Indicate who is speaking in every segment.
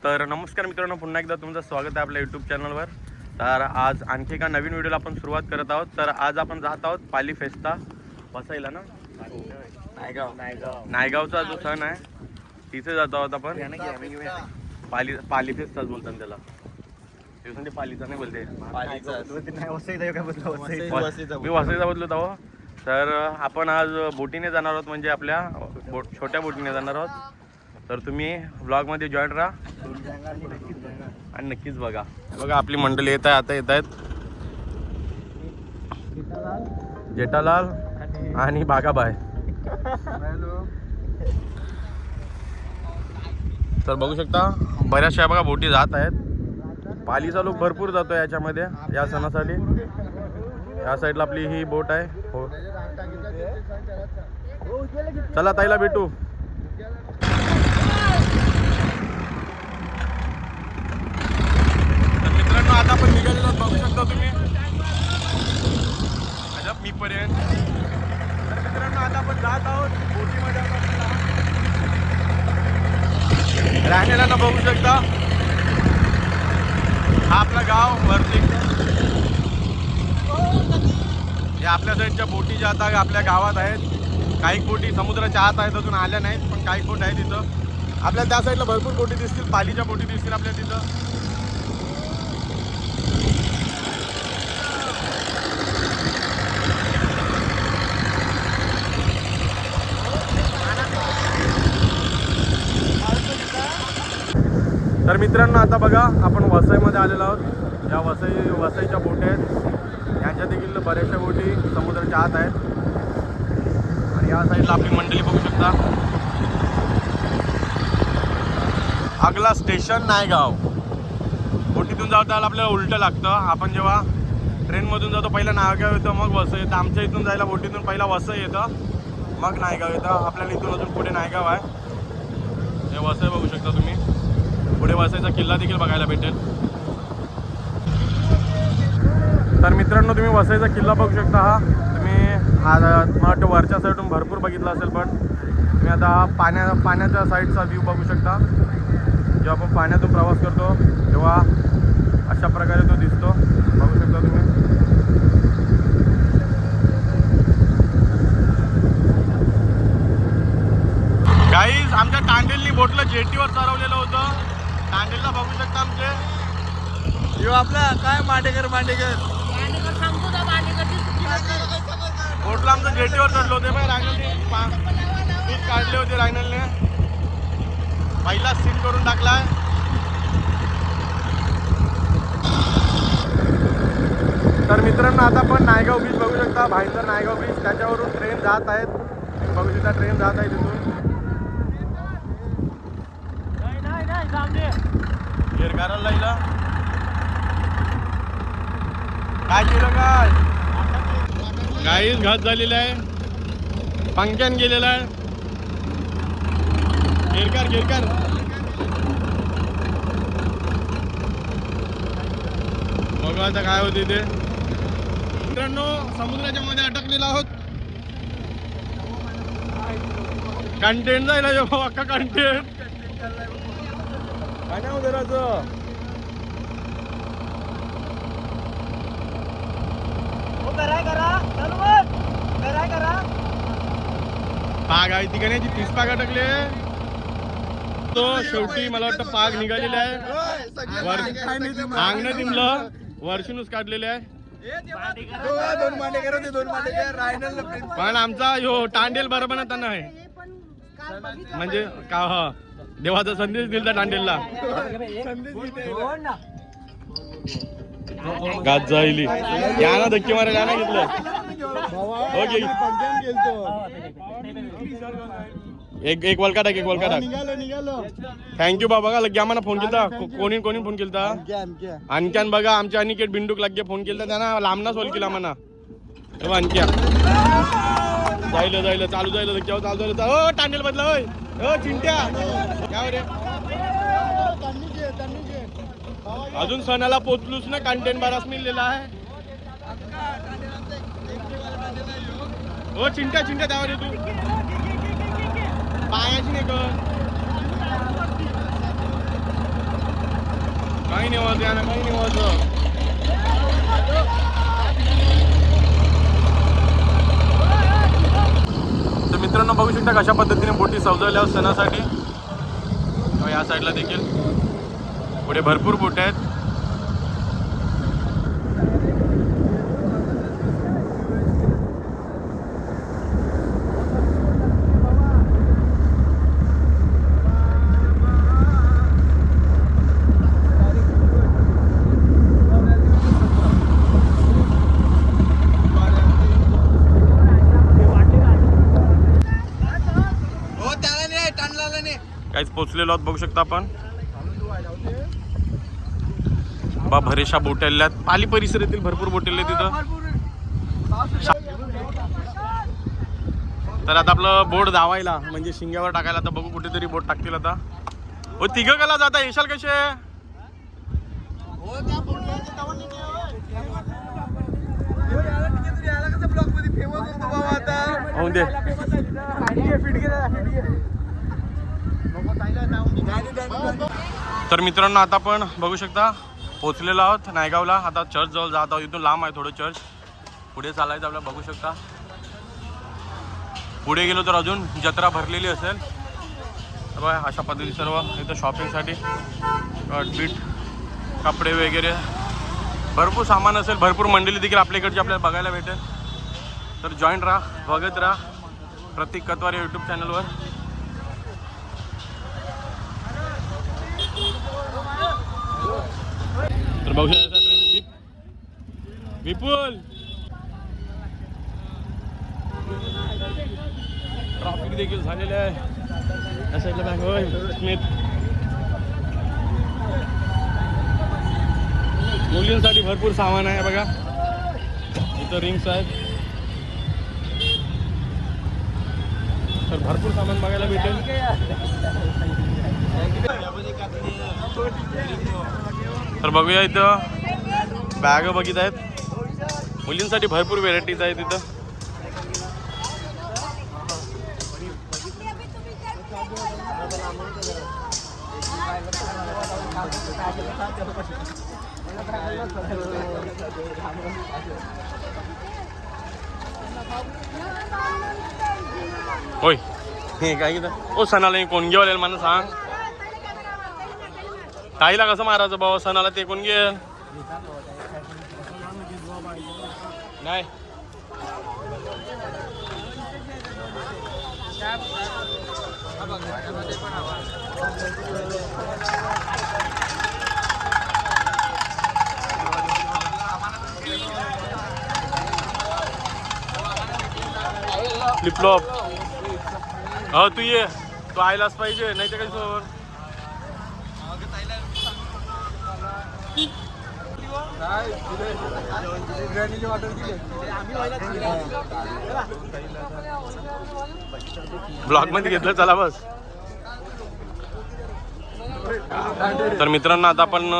Speaker 1: तर नमस्कार मित्रांनो, पुन्हा एकदा तुमचं स्वागत आहे आपल्या यूट्यूब चॅनलवर. तर आज आणखी एका नवीन व्हिडिओला आपण सुरुवात करत आहोत. तर आज आपण जात आहोत पाली फेस्ता वसईला ना, नायगावचा जो सण आहे तिथे जात आहोत आपण. पाली फेस्ताच बोलतात त्याला, पालीचा नाही बोलते, मी वसईचा बोललो आहो. तर आपण आज बोटीने जाणार आहोत, म्हणजे आपल्या छोट्या बोटीने जाणार आहोत. तर तुम्ही व्लॉगमध्ये जॉईन राहा आणि नक्कीच बघा. आपली मंडळी येत आहे, आता येत आहेत जेठालाल आणि बागाबाई. तर बघू शकता बऱ्याचशा बघा बोटी जात आहेत. पालीचा लोक भरपूर जातो याच्यामध्ये या सणासाठी. या साईडला आपली ही बोट आहे. हो चला ताईला भेटू. मित्रांनो आता आपण निघालेलो बघू शकता तुम्ही मी पर्यंत. तर मित्रांनो आता आपण जात आहोत बोटीमध्ये. राहण्याला बघू शकता हा आपला गाव वरती. हे आपल्या साईडच्या बोटी ज्या आता आपल्या गावात आहेत. काही बोटी समुद्राच्या आत आहेत, अजून आल्या नाहीत, पण काही बोट आहेत तिथं. आपल्या त्या साईडला भरपूर बोटी दिसतील, पालीच्या बोटी दिसतील आपल्या तिथं. तर मित्रांनो आता बघा आपण वसईमध्ये आलेलो आहोत. या वसईच्या बोटी आहेत. यांच्या देखील बऱ्याचशा बोटी समुद्राच्या आत आहेत. आणि या साईडला आपली मंडळी बघू शकता. अगला स्टेशन नायगाव. बोटीतून जाऊ त्याला आपल्याला उलटं लागतं. आपण जेव्हा ट्रेनमधून जातो पहिला नायगाव येतं, मग वसई येतं. आमच्या इथून जायला बोटीतून पहिला वसई येतं, मग नायगाव येतं. आपल्याला इथून अजून पुढे नायगाव आहे. हे वसई बघू शकता तुम्ही. पुढे वसईचा किल्ला देखील बघायला भेटेल. तर मित्रांनो तुम्ही वसईचा किल्ला बघू शकता. हा तुम्ही मला वरच्या साईडून भरपूर बघितला असेल, पण तुम्ही आता पाण्याच्या साईडचा व्ह्यू बघू शकता. जेव्हा आपण पाण्यातून प्रवास करतो तेव्हा अशा प्रकारे तो दिसतो, बघू शकता तुम्ही. गाईज आमच्या तांडेलनी बोटला जेटीवर चढवलेलं होतं. तांडेलला बघू शकता आमचे. यो आपला काय मांडेकर बोटला आमचं जेटीवर चढलो होते. बाय रायनलने पीक काढले होते. रायनलने पहिला सीन करून टाकलाय. तर मित्रांनो आता आपण नायगाव बीच बघू शकता. भाईंदर नायगाव बीच, त्याच्यावरून ट्रेन जात आहेत. बघू शकता ट्रेन जात आहे तिथून. गिरगाराला लाईला काय केलं काय गाईच घात झालेला आहे. पंख्यान गेलेला आहे. गिरकार बघू आता काय होते ते. मित्रांनो समुद्राच्या मध्ये अटकलेला आहोत. कंटेंट जायला जेव्हा अख्खा कंटेंट काय नाव जराचं. पाग आहे ती का 30 पाग अटकले. तो शेवटी मला वाटतं पाग निघालेला आहे. अंगण तिमलं वर्षूनच काढलेले आहे. पण आमचा ह्यो टांडेल बरोबर त्यांना आहे, म्हणजे का हा देवाचा संदेश दिला टांडेलला. गात जायली या ना धक्के मारायला ना घेतलं. ओके एक वलका टाक. थँक्यू बाबा. लगे आम्हाला फोन केलता. कोणी फोन केलता. आणख्यान बघा आमच्या अनिकेत बिंडूक लगे फोन केलता. त्यांना लांबना सोल केला म्हणा. तेव्हा आणख्या जायला चालू जायला चालू झालं. हो टांडेल बदला. होय हो चिंट्या काय रे. अजून सणाला पोचलूच ना. कंटेंट बराच मिळलेला आहे. हो चिंट्या त्यावर तू पायाची नाही कर. काही नाही होत यानं, काही नाही होत. तर मित्रांनो बघू शकता कशा पद्धतीने बोटी सजवल्या सणासाठी. या साईडला देखील पुढे भरपूर बोट आहेत. काहीच पोचलेलो आहोत बघू शकता आपण. बा भरेशा बोटेल्यात. पाली परिसरातील भरपूर बोटेले तिथं. तर आता आपलं बोट धावायला म्हणजे शिंग्यावर टाकायला. आता बघू कुठेतरी बोट टाकतील आता. हो तिघं कला जाता येशाल कसे. होऊन दे. तर मित्रांनो आता आपण बघू शकता पोचलेलो आहोत नायगावला. आता चर्च जवळ जात आहोत. इथून लांब आहे थोडं चर्च. पुढे चालायचं आपल्याला बघू शकता. पुढे गेलो तर अजून जत्रा भरलेली असेल. बघा अशा पद्धती सर्व इथं शॉपिंगसाठी बीट कपडे वगैरे भरपूर सामान असेल. भरपूर मंडळी देखील आपल्या इकडची आपल्याला बघायला भेटेल. तर जॉईंट राहा, बघत राहा प्रतीक कतवारे यूट्यूब चॅनलवर. तर बघू शकता विपुल ट्रॅफिक देखील झालेलं आहे या साईडला. बॅग होय स्मिथ. मुलींसाठी भरपूर सामान आहे बघा. इथं रिंग्स आहेत. तर भरपूर सामान बघायला भेटेल. तर बघूया इथं बॅग बघित आहेत. मुलींसाठी भरपूर व्हेरायटीज आहेत इथं. होय हे काय ओ सणाला कोण घेऊन मला सांग. ताईला कसं मारायचं बाबा सणाला ते कोण घेईल नाही. फ्लिपफ्लॉप हो तू ये. तू आयलाच पाहिजे नाही तर काही सोबत. ब्लॉग मध्ये घेतलं चला बस. तर मित्रांनो आता आपण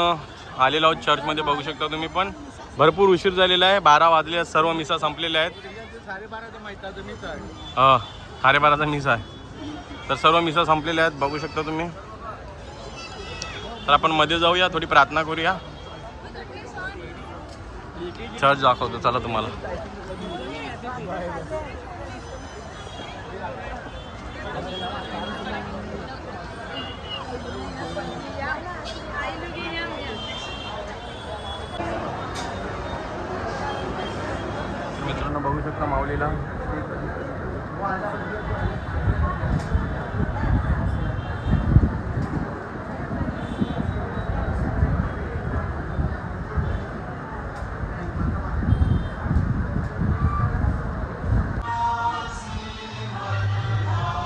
Speaker 1: आलेलो आहोत चर्च मध्ये. बघू शकता तुम्ही पण भरपूर उशीर झालेला आहे. 12 वाजले. सर्व मिसा संपलेल्या आहेत. 12:30चा मिसा आहे. तर सर्व मिसा संपलेल्या आहेत बघू शकता तुम्ही. तर आपण मध्ये जाऊया थोडी प्रार्थना करूया. चर्च दाखवतो चला तुम्हाला. मित्रांनो बघू शकता माऊलीला.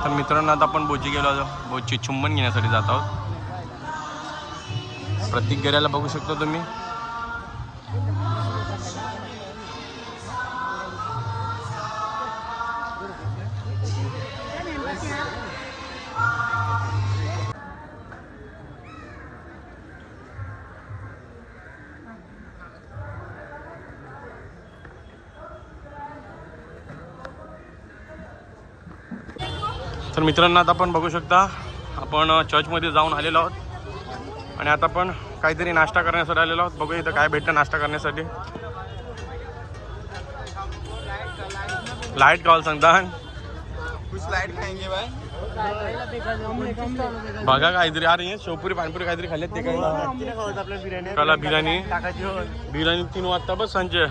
Speaker 1: तर मित्रांनो आता आपण बोची गेलो. बोची चुंबन घेण्यासाठी जात आहोत. प्रत्येक गेऱ्याला बघू शकता तुम्ही. तर मित्रांनो आता आपण बघू शकता आपण चर्चमध्ये जाऊन आलेलो आहोत आणि आता आपण काहीतरी नाश्ता करण्यासाठी आलेलो आहोत. बघू इथं काय भेटतं नाश्ता करण्यासाठी. लाईट कॉल सांगता बघा काहीतरी. अरे शेवपुरी पाणपुरी काहीतरी खाल्लेत ते काय कला बिर्याणी. बिर्याणी 3 वाजता बस संजय.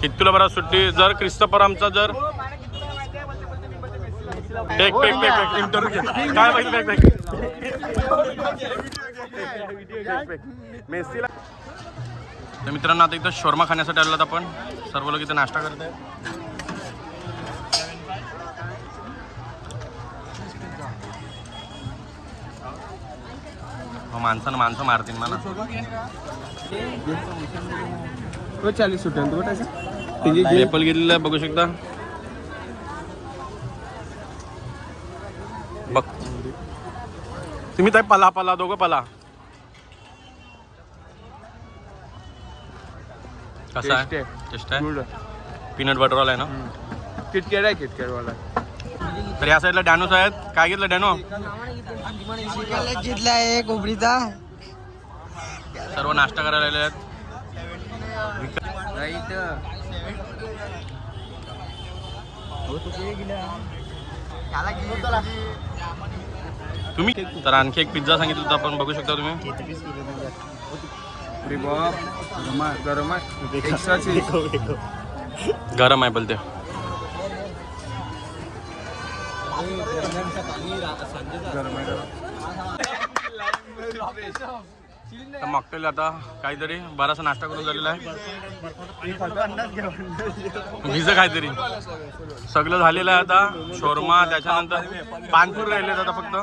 Speaker 1: किती तुला बरा सुट्टी जर क्रिस्तफर आमचा जर टेक पेक पेक इंटरव्ह्यू काय माहिती पेक पेक मेसीला. तर मित्रांनो आता इथं शोरमा खाण्यासाठी आलो आपण. सर्व लोक इथं नाश्ता करत आहेत. माणसं मारतील मला.
Speaker 2: 40 सुटेल तू
Speaker 1: एपल घेतलेलं आहे बघू शकता. बघ तुम्ही तर पला दोघं पला. कसा आहे टेस्ट आहे. पीनट बटरवाला आहे ना.
Speaker 2: किटकॅट आहे किटकॅटवाला.
Speaker 1: तर या साईडला डॅनोस आहेत. काय घेतलं डॅनो.
Speaker 3: घेतला आहे कोबरीचा.
Speaker 1: सर्व नाश्ता करायला आलेले आहेत. तुम्ही तर आणखी एक पिझ्झा सांगितलं होतं आपण बघू शकता तुम्ही. गरम आहे बोलते. मॉकटेल आता काहीतरी बराचसा नाश्ता करून झालेला आहे. भिज काहीतरी सगळं झालेलं आहे आता. शोरमा त्याच्यानंतर पानपूर राहिले आता फक्त.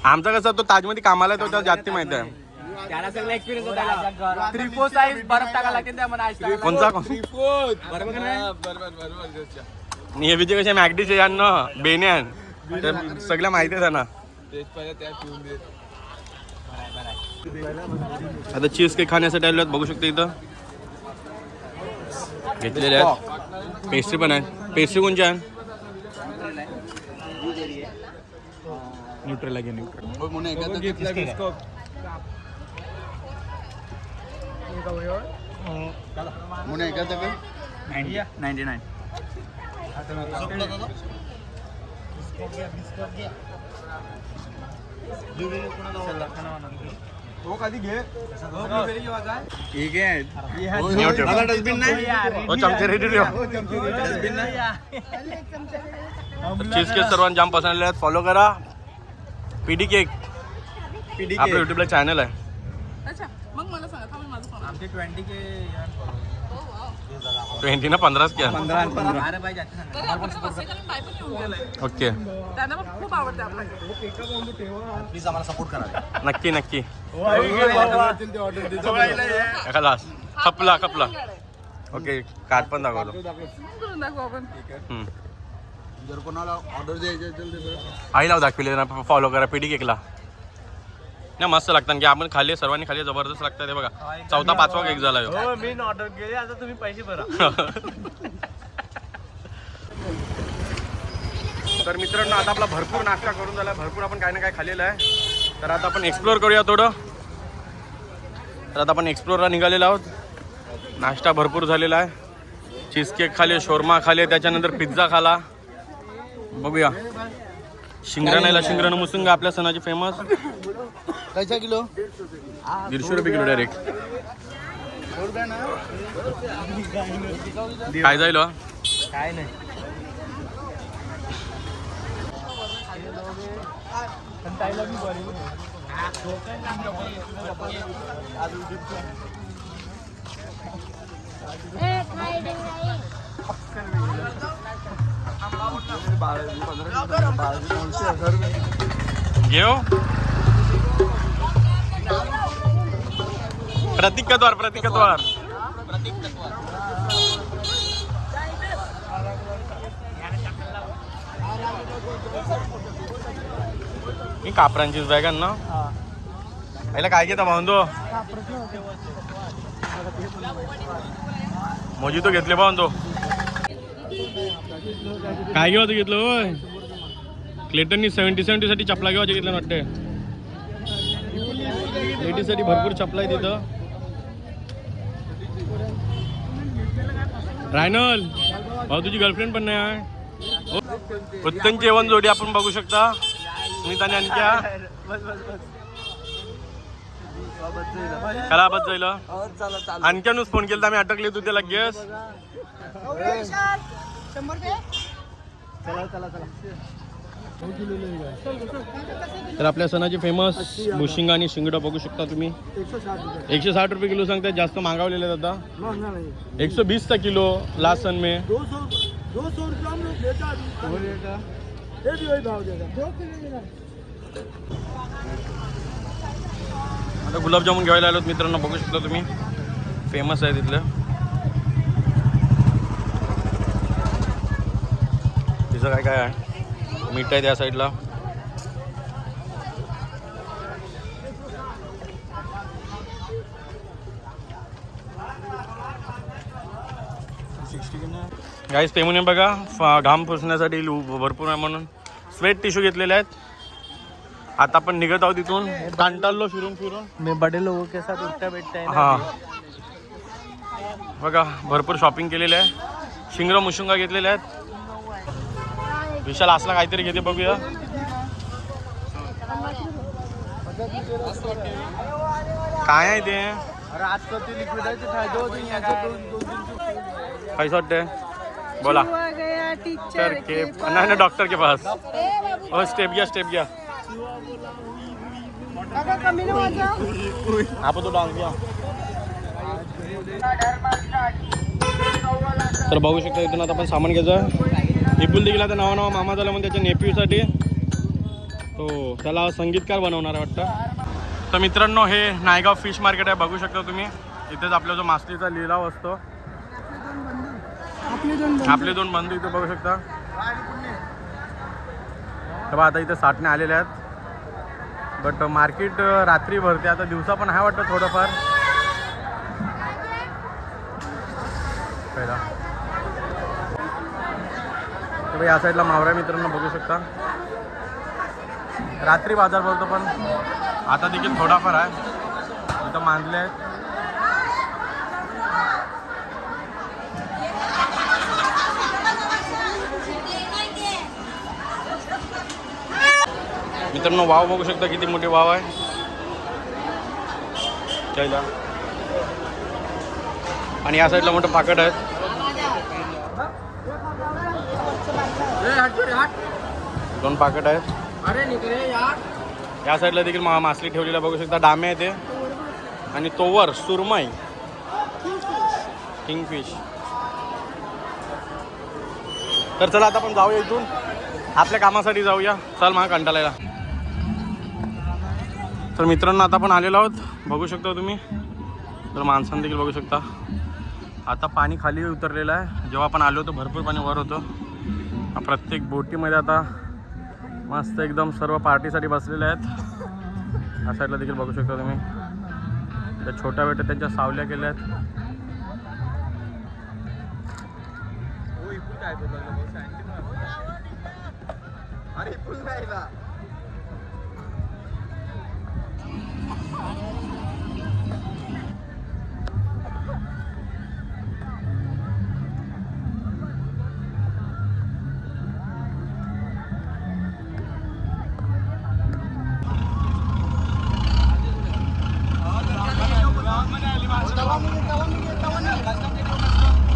Speaker 1: आमचा कसा तो ताजमध्ये कामाला येतो त्याला जास्त माहिती आहे.
Speaker 3: त्याला सगळं एक्सपिरियन्स होता. 3-4 साईज बर्फ टाकायला लागते त्या मला.
Speaker 1: कोणता विजय कशा मॅगडीचे यांना बेन्यान सगळ्या माहिती आहे त्यांना. आता चीज केक खाण्यासाठी आलो बघू शकतो. इथं घेतलेले आहेत. पेस्ट्री पण आहे. पेस्ट्री कोणची आहे. न्यूट्रेला घे. चीज केक सर्वांना जाम पसंत आले आहेत. फॉलो करा पीडी केक. आपलं युट्यूबला चॅनल आहे.
Speaker 3: आमचे
Speaker 1: 20 ना 15 क्या
Speaker 3: 15.
Speaker 1: ओके
Speaker 4: खूप आवडते
Speaker 3: प्लीज आम्हाला सपोर्ट करा.
Speaker 1: नक्की नक्की. खपला ओके. कार्ड पण दाखवतो.
Speaker 2: जर कोणाला ऑर्डर द्यायची असेल तर
Speaker 1: आईला दाखवले ना. फॉलो करा पीडी केकला. ना मस्त लागतात की आपण खाली सर्वांनी खाली जबरदस्त लागतात. हे बघा 4था-5वा केक झाला.
Speaker 3: मी ऑर्डर केली आता तुम्ही पैसे भरा.
Speaker 1: तर मित्रांनो आता आपला भरपूर नाश्ता करून झाला. भरपूर आपण काय ना काय खाल्लेलं आहे. तर आता आपण एक्सप्लोर करूया थोडं. तर आता आपण एक्सप्लोरला निघालेलो आहोत. नाश्ता भरपूर झालेला आहे. चीज केक खाले, शोरमा खाले, त्याच्यानंतर पिझ्झा खाला. बघूया शिंगराण्याला शिंगराणा मुसुंगा आपल्या सणाची फेमस.
Speaker 2: कैसा किलो.
Speaker 1: 150 रुपये किलो डायरेक्ट. काय जाईल
Speaker 3: काय नाही.
Speaker 1: घेऊ प्रतीक कद्वार. मी कापरांचीच बॅग आहे ना. याला काय घेता भावंदो. मोजितो घेतले भावंदो. काय घेवायचं घेतलं होय क्लेटननी 70 साठी चपला घेवायच्या घेतल्या वाटते लेडीजसाठी भरपूर चपला आहे तिथं रायनल भाऊ तुझी गर्लफ्रेंड पण नाही आहे उत्तम जेवण जोडी आपण बघू शकता स्मित आणि आणख्या खराबच जाईल आणख्यानच फोन केला आम्ही अटकले तू त्याला गॅस तर आपल्या सणाची फेमस भुशिंगा आणि शिंगडा बघू शकता तुम्ही 160 रुपये किलो सांगतात जास्त मागवलेले आहेत आता 120 का किलो लास्ट सन में
Speaker 2: 200
Speaker 1: आता गुलाबजामुन घ्यायला आलोत मित्रांनो बघू शकता तुम्ही फेमस आहे तिथलं तिचं काय काय आहे मीठ आहे त्या साईडला गाईस पेमुने बघा घाम पुसण्यासाठी भरपूर आहे म्हणून स्वेट टिश्यू घेतलेले आहेत आता आपण निघत आहोत तिथून कांटाळलो फिरून
Speaker 2: मी बडे लोगों के साथ उठता बैठता है
Speaker 1: हा बघा भरपूर शॉपिंग केलेलं आहे शिंगर मुशुंगा घेतलेले आहेत विशाल असला काहीतरी घेते बघूया काय आहे ते
Speaker 2: अरे आजकाल ते लिक्विडाचे फायदे होते
Speaker 1: पैसा वाटते बोला टीचर के नाही डॉक्टर के पास ओ स्टेप घ्या आपण तो डान्स घ्या तर बघू शकता इथून आता आपण सामान घ्यायचं विपुल देखील आता नावा मामा झाला म्हणून त्याच्या नेफ्यूसाठी तो त्याला संगीतकार बनवणार आहे वाटतं तर मित्रांनो हे नायगाव फिश मार्केट आहे बघू शकता तुम्ही इथेच आपला जो मासळीचा लिलाव असतो आपले दोन बंधू इथे बघू शकता तेव्हा आता इथे साठणे आलेले आहेत बट मार्केट रात्री भरते आता दिवसा पण आहे वाटतं थोडंफार पहिला तर या साईडला मावरा मित्रांनो बघू शकता रात्री बाजार भरतो पण आता देखील थोडाफार आहे इथं मांडले आहेत मित्रांनो वाव बघू शकता किती मोठी वाव आहे चला आणि या साईडला मोठं पाकट आहे दोन पाकट आहेत या साईडला देखील मासली ठेवलेला बघू शकता डामे आहे ते आणि तोवर सुरमई किंगफिश तर चला आता आपण जाऊया इथून आपल्या कामासाठी जाऊया चल मला कंटाळायला तर मित्रांनो आता आपण आलेलो आहोत बघू शकता तुम्ही तर माणसांना देखील बघू शकता आता पाणी खाली उतरलेलं आहे जेव्हा आपण आलो होतो भरपूर पाणी वर होतं प्रत्येक बोटीमध्ये आता मस्त एकदम सर्व पार्टीसाठी बसलेले आहेत या साईडला देखील बघू शकता तुम्ही त्या छोट्या बेट्या त्यांच्या सावल्या केल्या आहेत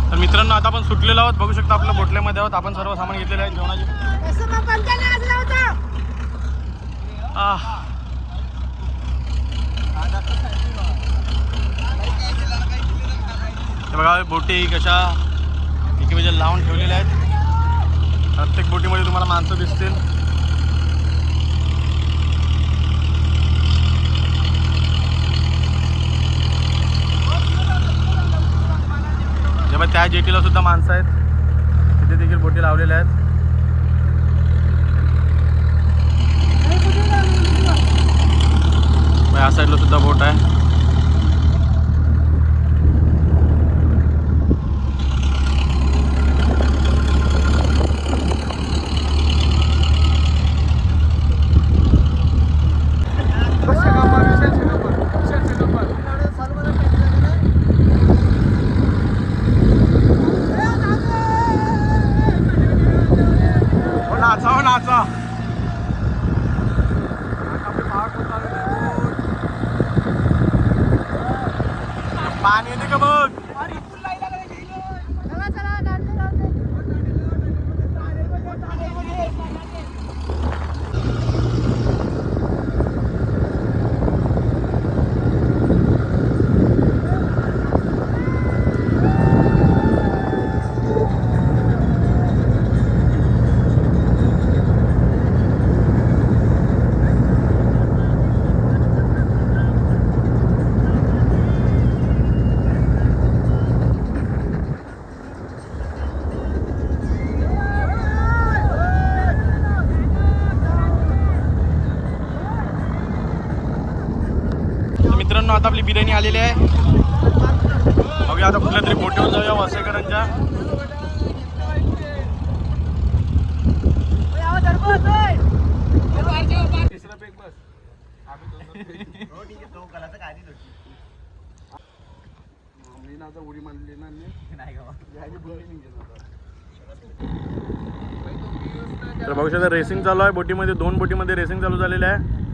Speaker 1: तर मित्रांनो आता आपण सुटलेलो आहोत बघू शकता आपल्या बोटल्यामध्ये आहोत आपण सर्व सामान घेतलेलं आहे जेवणाचे बघा बोटी कशा एकीमेकाला लावून ठेवलेल्या आहेत प्रत्येक बोटीमध्ये तुम्हाला माणसं दिसतील जेव्हा त्या जेटीला सुद्धा माणसं आहेत तिथे देखील बोटी लावलेल्या आहेत या साईडला सुद्धा बोट आहे नाचा. पाणी येते का बघ. मित्रांनो आता आपली बिर्याणी आलेली आहे. बघूया आता कुठल्या तरी बोटीवर जाऊया वसईकरांच्या. तर बघू शकता रेसिंग चालू आहे बोटीमध्ये. 2 बोटीमध्ये रेसिंग चालू झालेली आहे.